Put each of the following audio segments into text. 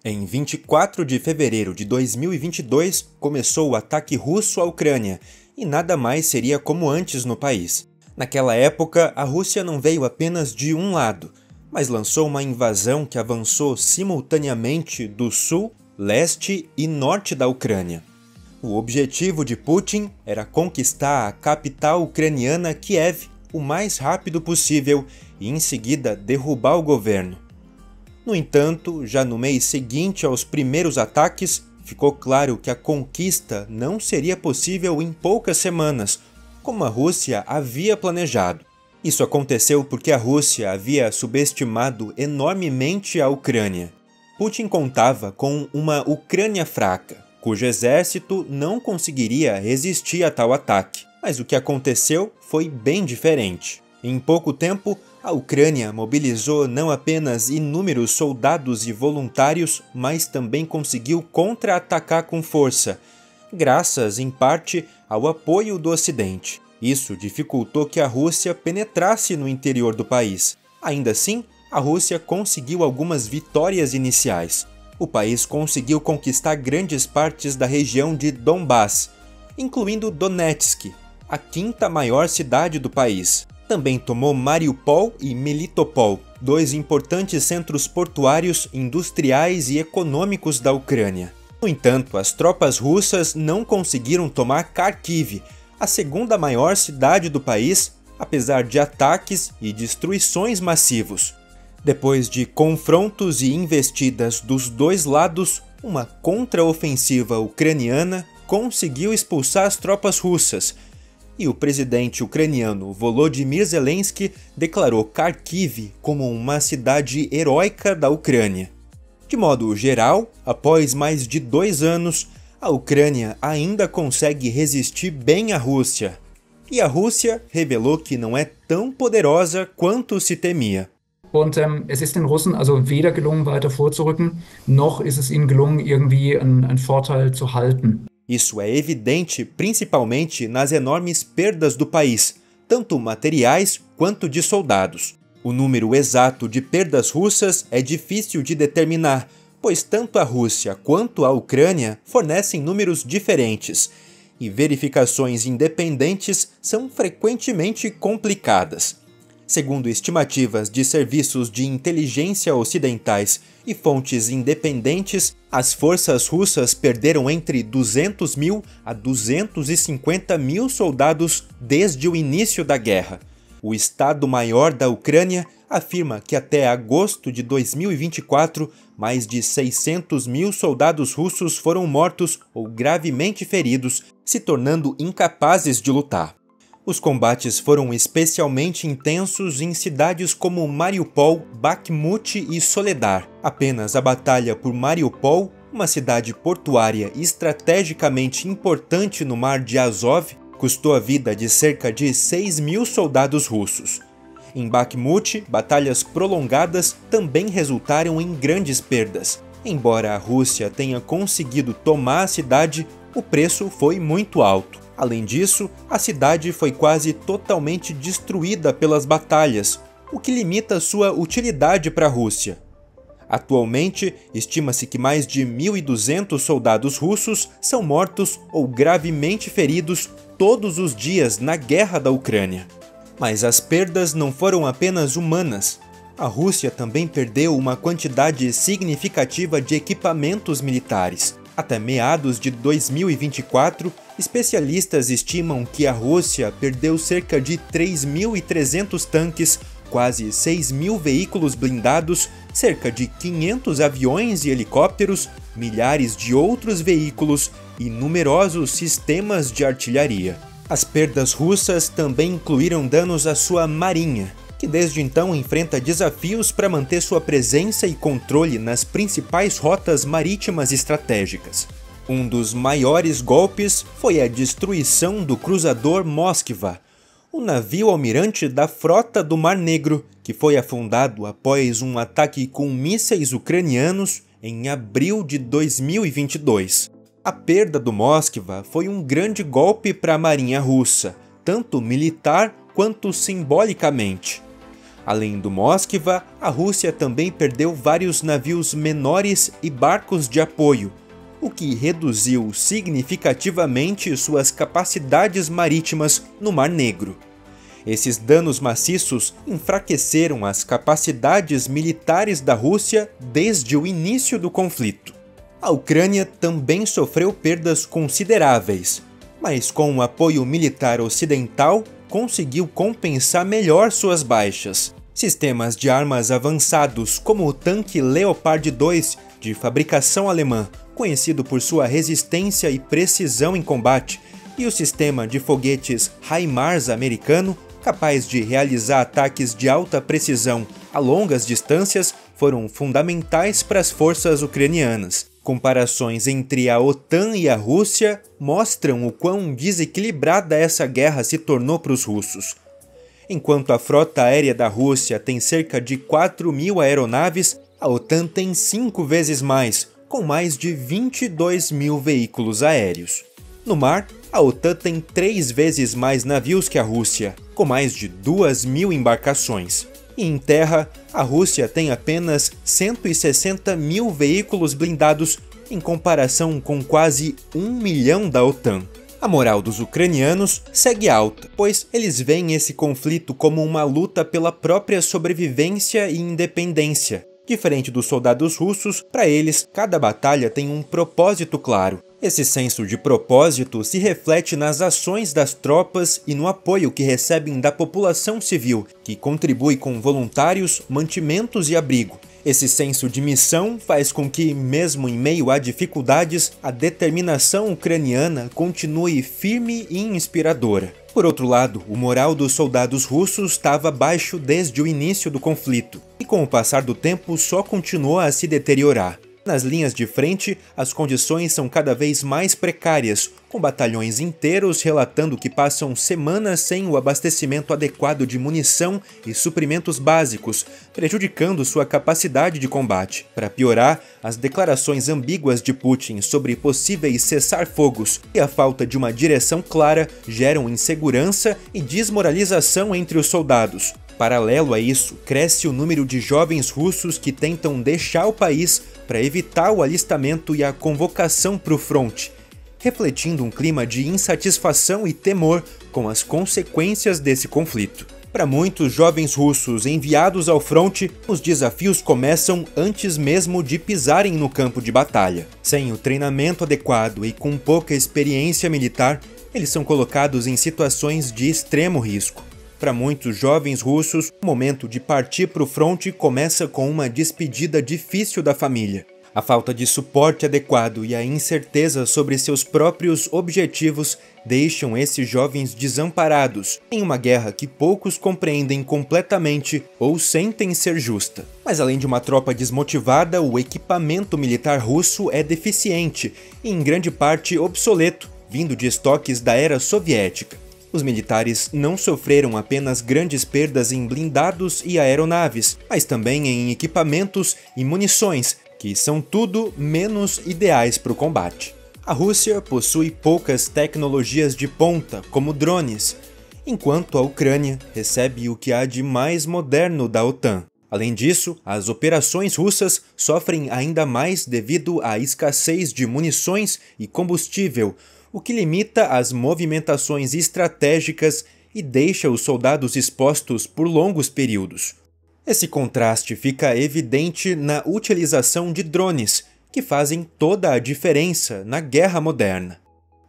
Em 24 de fevereiro de 2022, começou o ataque russo à Ucrânia, e nada mais seria como antes no país. Naquela época, a Rússia não veio apenas de um lado, mas lançou uma invasão que avançou simultaneamente do sul, leste e norte da Ucrânia. O objetivo de Putin era conquistar a capital ucraniana Kiev o mais rápido possível e, em seguida, derrubar o governo. No entanto, já no mês seguinte aos primeiros ataques, ficou claro que a conquista não seria possível em poucas semanas, como a Rússia havia planejado. Isso aconteceu porque a Rússia havia subestimado enormemente a Ucrânia. Putin contava com uma Ucrânia fraca, cujo exército não conseguiria resistir a tal ataque. Mas o que aconteceu foi bem diferente. Em pouco tempo, a Ucrânia mobilizou não apenas inúmeros soldados e voluntários, mas também conseguiu contra-atacar com força, graças, em parte, ao apoio do Ocidente. Isso dificultou que a Rússia penetrasse no interior do país. Ainda assim, a Rússia conseguiu algumas vitórias iniciais. O país conseguiu conquistar grandes partes da região de Donbass, incluindo Donetsk, a quinta maior cidade do país. Também tomou Mariupol e Melitopol, dois importantes centros portuários, industriais e econômicos da Ucrânia. No entanto, as tropas russas não conseguiram tomar Kharkiv, a segunda maior cidade do país, apesar de ataques e destruições massivos. Depois de confrontos e investidas dos dois lados, uma contraofensiva ucraniana conseguiu expulsar as tropas russas, e o presidente ucraniano Volodymyr Zelensky declarou Kharkiv como uma cidade heróica da Ucrânia. De modo geral, após mais de 2 anos, a Ucrânia ainda consegue resistir bem à Rússia. E a Rússia revelou que não é tão poderosa quanto se temia. Und es ist den Russen also weder gelungen, weiter vorzurücken, noch ist es ihnen gelungen, irgendwie einen Vorteil zu halten. Isso é evidente principalmente nas enormes perdas do país, tanto materiais quanto de soldados. O número exato de perdas russas é difícil de determinar, pois tanto a Rússia quanto a Ucrânia fornecem números diferentes, e verificações independentes são frequentemente complicadas. Segundo estimativas de serviços de inteligência ocidentais e fontes independentes, as forças russas perderam entre 200 mil a 250 mil soldados desde o início da guerra. O Estado-Maior da Ucrânia afirma que até agosto de 2024, mais de 600 mil soldados russos foram mortos ou gravemente feridos, se tornando incapazes de lutar. Os combates foram especialmente intensos em cidades como Mariupol, Bakhmut e Soledar. Apenas a batalha por Mariupol, uma cidade portuária estrategicamente importante no mar de Azov, custou a vida de cerca de 6 mil soldados russos. Em Bakhmut, batalhas prolongadas também resultaram em grandes perdas. Embora a Rússia tenha conseguido tomar a cidade, o preço foi muito alto. Além disso, a cidade foi quase totalmente destruída pelas batalhas, o que limita sua utilidade para a Rússia. Atualmente, estima-se que mais de 1.200 soldados russos são mortos ou gravemente feridos todos os dias na guerra da Ucrânia. Mas as perdas não foram apenas humanas. A Rússia também perdeu uma quantidade significativa de equipamentos militares. Até meados de 2024, especialistas estimam que a Rússia perdeu cerca de 3.300 tanques, quase 6.000 veículos blindados, cerca de 500 aviões e helicópteros, milhares de outros veículos e numerosos sistemas de artilharia. As perdas russas também incluíram danos à sua marinha, que desde então enfrenta desafios para manter sua presença e controle nas principais rotas marítimas estratégicas. Um dos maiores golpes foi a destruição do cruzador Moskva, o navio almirante da Frota do Mar Negro, que foi afundado após um ataque com mísseis ucranianos em abril de 2022. A perda do Moskva foi um grande golpe para a marinha russa, tanto militar quanto simbolicamente. Além do Moskva, a Rússia também perdeu vários navios menores e barcos de apoio, o que reduziu significativamente suas capacidades marítimas no Mar Negro. Esses danos maciços enfraqueceram as capacidades militares da Rússia desde o início do conflito. A Ucrânia também sofreu perdas consideráveis, mas com o apoio militar ocidental, conseguiu compensar melhor suas baixas. Sistemas de armas avançados como o tanque Leopard 2, de fabricação alemã, conhecido por sua resistência e precisão em combate, e o sistema de foguetes HIMARS americano, capaz de realizar ataques de alta precisão a longas distâncias, foram fundamentais para as forças ucranianas. Comparações entre a OTAN e a Rússia mostram o quão desequilibrada essa guerra se tornou para os russos. Enquanto a frota aérea da Rússia tem cerca de 4.000 aeronaves, a OTAN tem 5 vezes mais, com mais de 22.000 veículos aéreos. No mar, a OTAN tem 3 vezes mais navios que a Rússia, com mais de 2.000 embarcações. E em terra, a Rússia tem apenas 160.000 veículos blindados em comparação com quase 1 milhão da OTAN. A moral dos ucranianos segue alta, pois eles veem esse conflito como uma luta pela própria sobrevivência e independência. Diferente dos soldados russos, para eles, cada batalha tem um propósito claro. Esse senso de propósito se reflete nas ações das tropas e no apoio que recebem da população civil, que contribui com voluntários, mantimentos e abrigo. Esse senso de missão faz com que, mesmo em meio a dificuldades, a determinação ucraniana continue firme e inspiradora. Por outro lado, o moral dos soldados russos estava baixo desde o início do conflito, e com o passar do tempo só continuou a se deteriorar. Nas linhas de frente, as condições são cada vez mais precárias, com batalhões inteiros relatando que passam semanas sem o abastecimento adequado de munição e suprimentos básicos, prejudicando sua capacidade de combate. Para piorar, as declarações ambíguas de Putin sobre possíveis cessar-fogos e a falta de uma direção clara geram insegurança e desmoralização entre os soldados. Paralelo a isso, cresce o número de jovens russos que tentam deixar o país para evitar o alistamento e a convocação para o fronte, refletindo um clima de insatisfação e temor com as consequências desse conflito. Para muitos jovens russos enviados ao fronte, os desafios começam antes mesmo de pisarem no campo de batalha. Sem o treinamento adequado e com pouca experiência militar, eles são colocados em situações de extremo risco. Para muitos jovens russos, o momento de partir para o fronte começa com uma despedida difícil da família. A falta de suporte adequado e a incerteza sobre seus próprios objetivos deixam esses jovens desamparados em uma guerra que poucos compreendem completamente ou sentem ser justa. Mas além de uma tropa desmotivada, o equipamento militar russo é deficiente e em grande parte obsoleto, vindo de estoques da era soviética. Os militares não sofreram apenas grandes perdas em blindados e aeronaves, mas também em equipamentos e munições, que são tudo menos ideais para o combate. A Rússia possui poucas tecnologias de ponta, como drones, enquanto a Ucrânia recebe o que há de mais moderno da OTAN. Além disso, as operações russas sofrem ainda mais devido à escassez de munições e combustível, o que limita as movimentações estratégicas e deixa os soldados expostos por longos períodos. Esse contraste fica evidente na utilização de drones, que fazem toda a diferença na guerra moderna.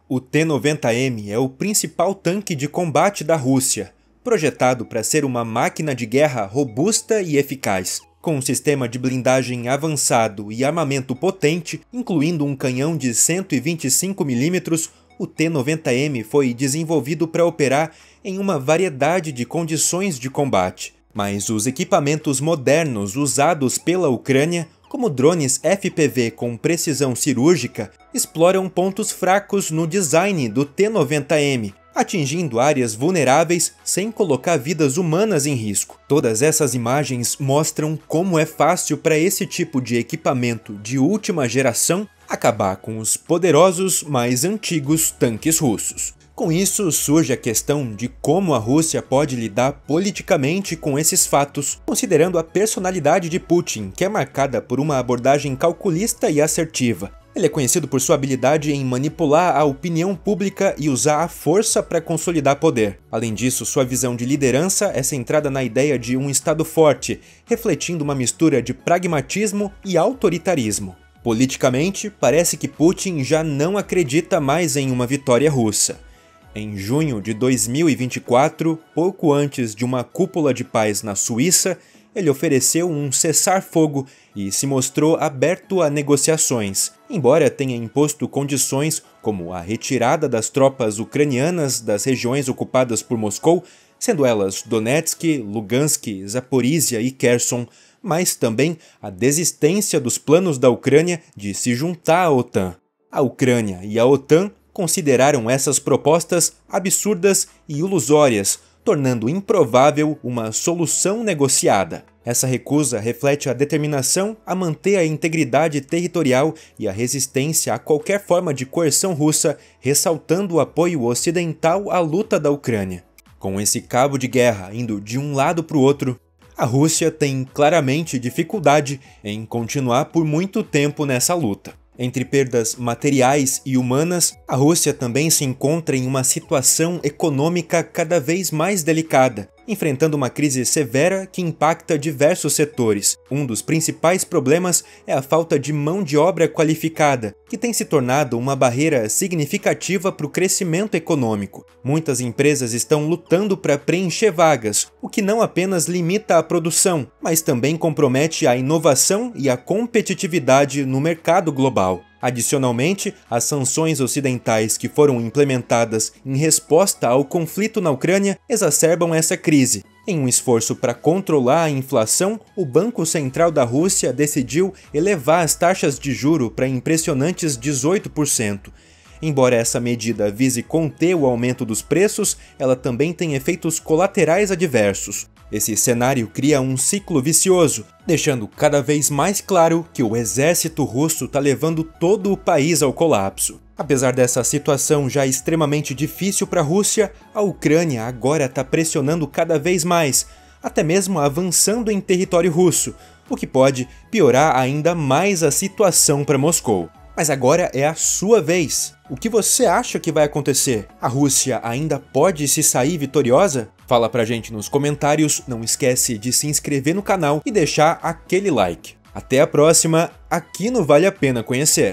O T-90M é o principal tanque de combate da Rússia, projetado para ser uma máquina de guerra robusta e eficaz. Com um sistema de blindagem avançado e armamento potente, incluindo um canhão de 125 mm, o T-90M foi desenvolvido para operar em uma variedade de condições de combate. Mas os equipamentos modernos usados pela Ucrânia, como drones FPV com precisão cirúrgica, exploram pontos fracos no design do T-90M, atingindo áreas vulneráveis sem colocar vidas humanas em risco. Todas essas imagens mostram como é fácil para esse tipo de equipamento de última geração acabar com os poderosos, mais antigos tanques russos. Com isso, surge a questão de como a Rússia pode lidar politicamente com esses fatos, considerando a personalidade de Putin, que é marcada por uma abordagem calculista e assertiva. Ele é conhecido por sua habilidade em manipular a opinião pública e usar a força para consolidar poder. Além disso, sua visão de liderança é centrada na ideia de um Estado forte, refletindo uma mistura de pragmatismo e autoritarismo. Politicamente, parece que Putin já não acredita mais em uma vitória russa. Em junho de 2024, pouco antes de uma cúpula de paz na Suíça, ele ofereceu um cessar-fogo e se mostrou aberto a negociações, embora tenha imposto condições como a retirada das tropas ucranianas das regiões ocupadas por Moscou, sendo elas Donetsk, Lugansk, Zaporizhia e Kherson, mas também a desistência dos planos da Ucrânia de se juntar à OTAN. A Ucrânia e a OTAN consideraram essas propostas absurdas e ilusórias, tornando improvável uma solução negociada. Essa recusa reflete a determinação a manter a integridade territorial e a resistência a qualquer forma de coerção russa, ressaltando o apoio ocidental à luta da Ucrânia. Com esse cabo de guerra indo de um lado para o outro, a Rússia tem claramente dificuldade em continuar por muito tempo nessa luta. Entre perdas materiais e humanas, a Rússia também se encontra em uma situação econômica cada vez mais delicada, enfrentando uma crise severa que impacta diversos setores. Um dos principais problemas é a falta de mão de obra qualificada, que tem se tornado uma barreira significativa para o crescimento econômico. Muitas empresas estão lutando para preencher vagas, o que não apenas limita a produção, mas também compromete a inovação e a competitividade no mercado global. Adicionalmente, as sanções ocidentais que foram implementadas em resposta ao conflito na Ucrânia exacerbam essa crise. Em um esforço para controlar a inflação, o Banco Central da Rússia decidiu elevar as taxas de juro para impressionantes 18%. Embora essa medida vise conter o aumento dos preços, ela também tem efeitos colaterais adversos. Esse cenário cria um ciclo vicioso, deixando cada vez mais claro que o exército russo está levando todo o país ao colapso. Apesar dessa situação já extremamente difícil para a Rússia, a Ucrânia agora está pressionando cada vez mais, até mesmo avançando em território russo, o que pode piorar ainda mais a situação para Moscou. Mas agora é a sua vez. O que você acha que vai acontecer? A Rússia ainda pode se sair vitoriosa? Fala pra gente nos comentários, não esquece de se inscrever no canal e deixar aquele like. Até a próxima, aqui no Vale a Pena Conhecer.